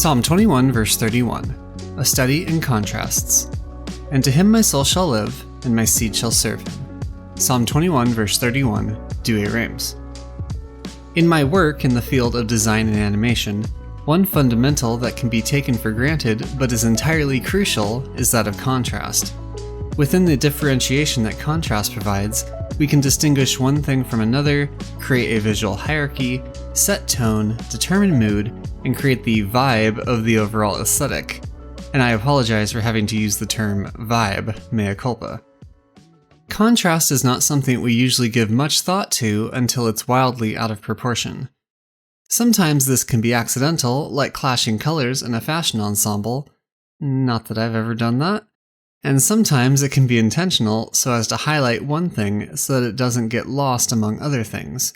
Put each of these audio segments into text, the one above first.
Psalm 21 verse 31, a study in contrasts. And to him my soul shall live, and my seed shall serve him. Psalm 21 verse 31, Douay Rheims. In my work in the field of design and animation, one fundamental that can be taken for granted but is entirely crucial is that of contrast. Within the differentiation that contrast provides, we can distinguish one thing from another, create a visual hierarchy, set tone, determine mood, and create the vibe of the overall aesthetic. And I apologize for having to use the term vibe, mea culpa. Contrast is not something we usually give much thought to until it's wildly out of proportion. Sometimes this can be accidental, like clashing colors in a fashion ensemble, not that I've ever done that, and sometimes it can be intentional so as to highlight one thing so that it doesn't get lost among other things.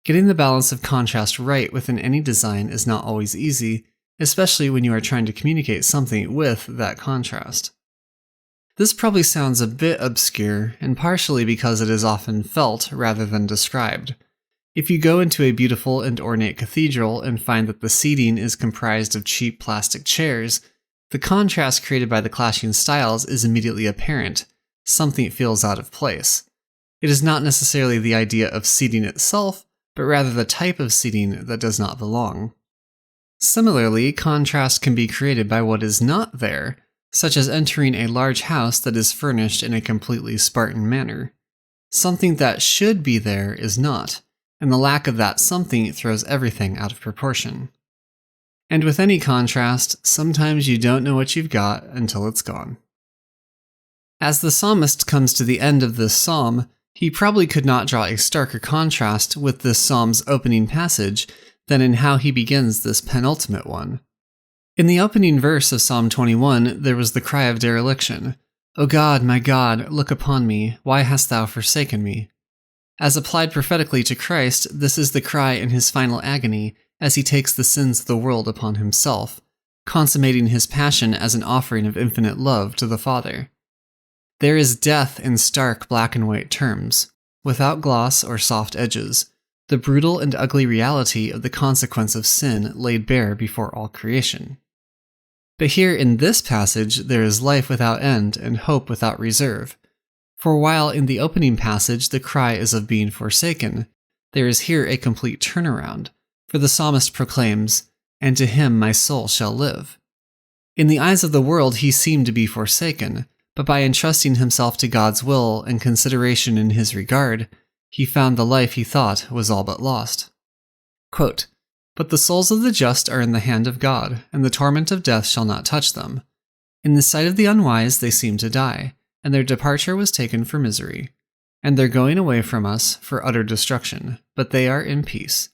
Getting the balance of contrast right within any design is not always easy, especially when you are trying to communicate something with that contrast. This probably sounds a bit obscure, and partially because it is often felt rather than described. If you go into a beautiful and ornate cathedral and find that the seating is comprised of cheap plastic chairs, the contrast created by the clashing styles is immediately apparent. Something feels out of place. It is not necessarily the idea of seating itself, but rather the type of seating that does not belong. Similarly, contrast can be created by what is not there, such as entering a large house that is furnished in a completely Spartan manner. Something that should be there is not, and the lack of that something throws everything out of proportion. And with any contrast, sometimes you don't know what you've got until it's gone. As the psalmist comes to the end of this psalm, he probably could not draw a starker contrast with this psalm's opening passage than in how he begins this penultimate one. In the opening verse of Psalm 21, there was the cry of dereliction, "O God, my God, look upon me, why hast thou forsaken me?" As applied prophetically to Christ, this is the cry in his final agony as he takes the sins of the world upon himself, consummating his passion as an offering of infinite love to the Father. There is death in stark black and white terms, without gloss or soft edges, the brutal and ugly reality of the consequence of sin laid bare before all creation. But here in this passage there is life without end and hope without reserve. For while in the opening passage the cry is of being forsaken, there is here a complete turnaround, for the psalmist proclaims, "And to him my soul shall live." In the eyes of the world he seemed to be forsaken, but by entrusting himself to God's will and consideration in his regard, he found the life he thought was all but lost. Quote, "But the souls of the just are in the hand of God, and the torment of death shall not touch them. In the sight of the unwise they seem to die, and their departure was taken for misery. And their going away from us for utter destruction, but they are in peace.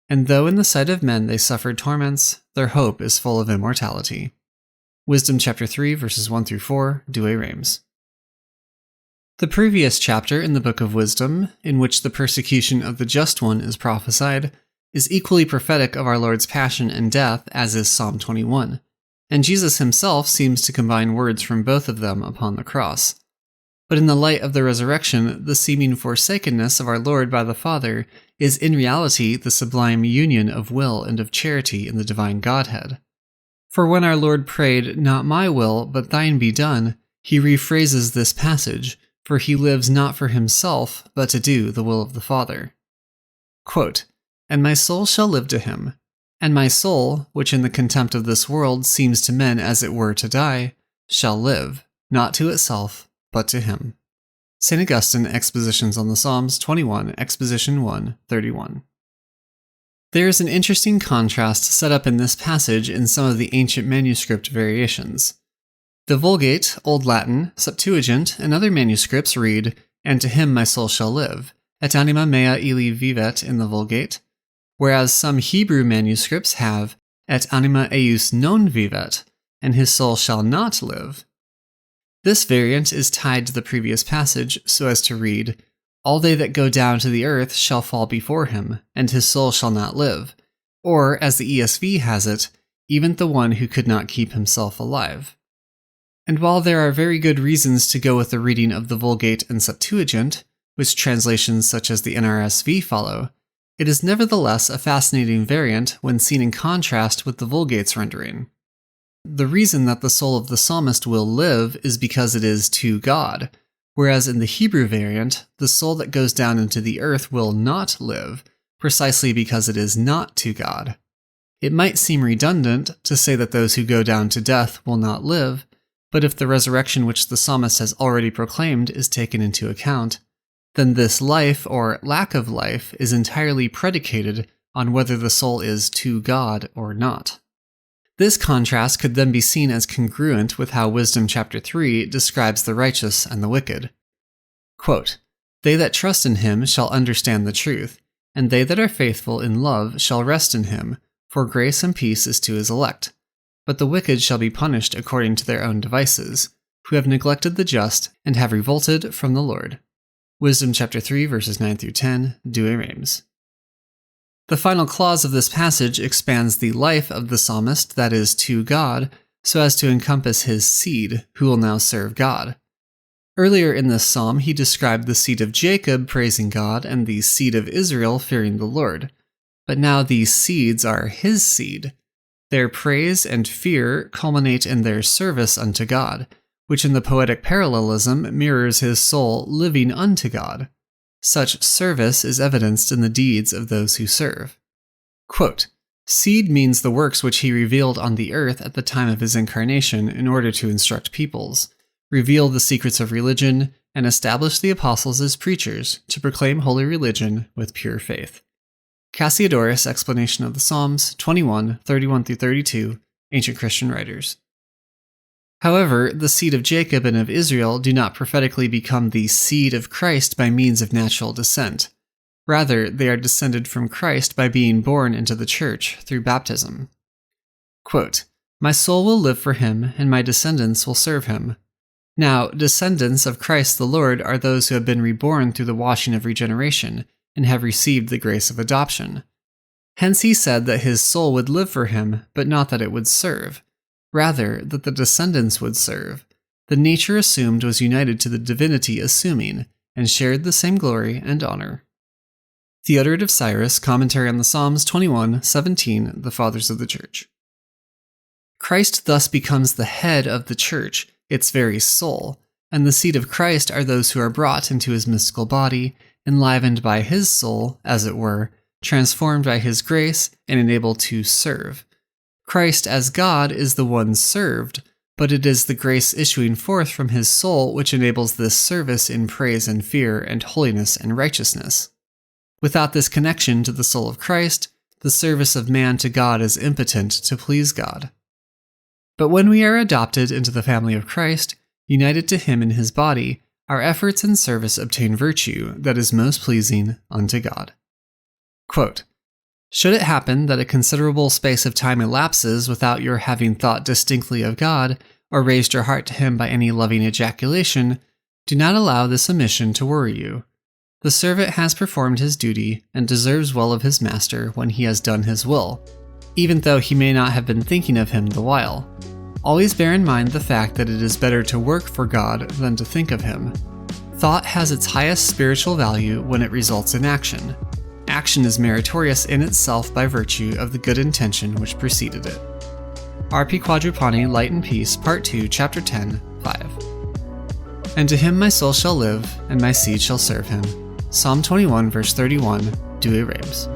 And though in the sight of men they suffered torments, their hope is full of immortality." Wisdom chapter 3 verses 1 through 4, Douay Rheims. The previous chapter in the Book of Wisdom, in which the persecution of the just one is prophesied, is equally prophetic of our Lord's passion and death as is Psalm 21, and Jesus himself seems to combine words from both of them upon the cross. But in the light of the resurrection, the seeming forsakenness of our Lord by the Father is in reality the sublime union of will and of charity in the divine Godhead. For when our Lord prayed, "Not my will, but thine be done," he rephrases this passage, for he lives not for himself, but to do the will of the Father. Quote, "And my soul shall live to him, and my soul, which in the contempt of this world seems to men as it were to die, shall live, not to itself, but to him." St. Augustine, Expositions on the Psalms, 21, Exposition 1, 31. There is an interesting contrast set up in this passage in some of the ancient manuscript variations. The Vulgate, Old Latin, Septuagint, and other manuscripts read, "And to him my soul shall live," et anima mea illi vivet in the Vulgate, whereas some Hebrew manuscripts have, "et anima eius non vivet," and his soul shall not live. This variant is tied to the previous passage so as to read, "All they that go down to the earth shall fall before him, and his soul shall not live," or, as the ESV has it, "even the one who could not keep himself alive." And while there are very good reasons to go with the reading of the Vulgate and Septuagint, which translations such as the NRSV follow, It is nevertheless a fascinating variant when seen in contrast with the Vulgate's rendering. The reason that the soul of the psalmist will live is because it is to God, whereas in the Hebrew variant, the soul that goes down into the earth will not live, precisely because it is not to God. It might seem redundant to say that those who go down to death will not live, but if the resurrection which the psalmist has already proclaimed is taken into account, then this life or lack of life is entirely predicated on whether the soul is to God or not. This contrast could then be seen as congruent with how Wisdom chapter 3 describes the righteous and the wicked. Quote, "They that trust in him shall understand the truth, and they that are faithful in love shall rest in him, for grace and peace is to his elect. But the wicked shall be punished according to their own devices, who have neglected the just and have revolted from the Lord." Wisdom chapter 3 verses 9 through 10, Douay Rheims. The final clause of this passage expands the life of the psalmist that is to God so as to encompass his seed, who will now serve God. Earlier in this psalm, he described the seed of Jacob praising God and the seed of Israel fearing the Lord. But now these seeds are his seed. Their praise and fear culminate in their service unto God, which in the poetic parallelism mirrors his soul living unto God. Such service is evidenced in the deeds of those who serve. Quote, "Seed means the works which he revealed on the earth at the time of his incarnation in order to instruct peoples, reveal the secrets of religion, and establish the apostles as preachers to proclaim holy religion with pure faith." Cassiodorus' Explanation of the Psalms, 21, 31 through 32, Ancient Christian Writers. However, the seed of Jacob and of Israel do not prophetically become the seed of Christ by means of natural descent. Rather, they are descended from Christ by being born into the church through baptism. Quote, "My soul will live for him, and my descendants will serve him." Now, descendants of Christ the Lord are those who have been reborn through the washing of regeneration and have received the grace of adoption. Hence he said that his soul would live for him, but not that it would serve. Rather, that the descendants would serve. The nature assumed was united to the divinity assuming, and shared the same glory and honor. Theodoret of Cyrus, Commentary on the Psalms, 21:17, The Fathers of the Church. Christ thus becomes the head of the church, its very soul, and the seed of Christ are those who are brought into his mystical body, enlivened by his soul, as it were, transformed by his grace, and enabled to serve. Christ as God is the one served, but it is the grace issuing forth from his soul which enables this service in praise and fear and holiness and righteousness. Without this connection to the soul of Christ, the service of man to God is impotent to please God. But when we are adopted into the family of Christ, united to him in his body, our efforts in service obtain virtue that is most pleasing unto God. Quote, "Should it happen that a considerable space of time elapses without your having thought distinctly of God, or raised your heart to him by any loving ejaculation, do not allow this omission to worry you. The servant has performed his duty, and deserves well of his master when he has done his will, even though he may not have been thinking of him the while. Always bear in mind the fact that it is better to work for God than to think of him. Thought has its highest spiritual value when it results in action. Action is meritorious in itself by virtue of the good intention which preceded it." R.P. Quadrupani, Light and Peace, Part 2, Chapter 10, 5. "And to him my soul shall live, and my seed shall serve him." Psalm 21, verse 31, Douay Rheims.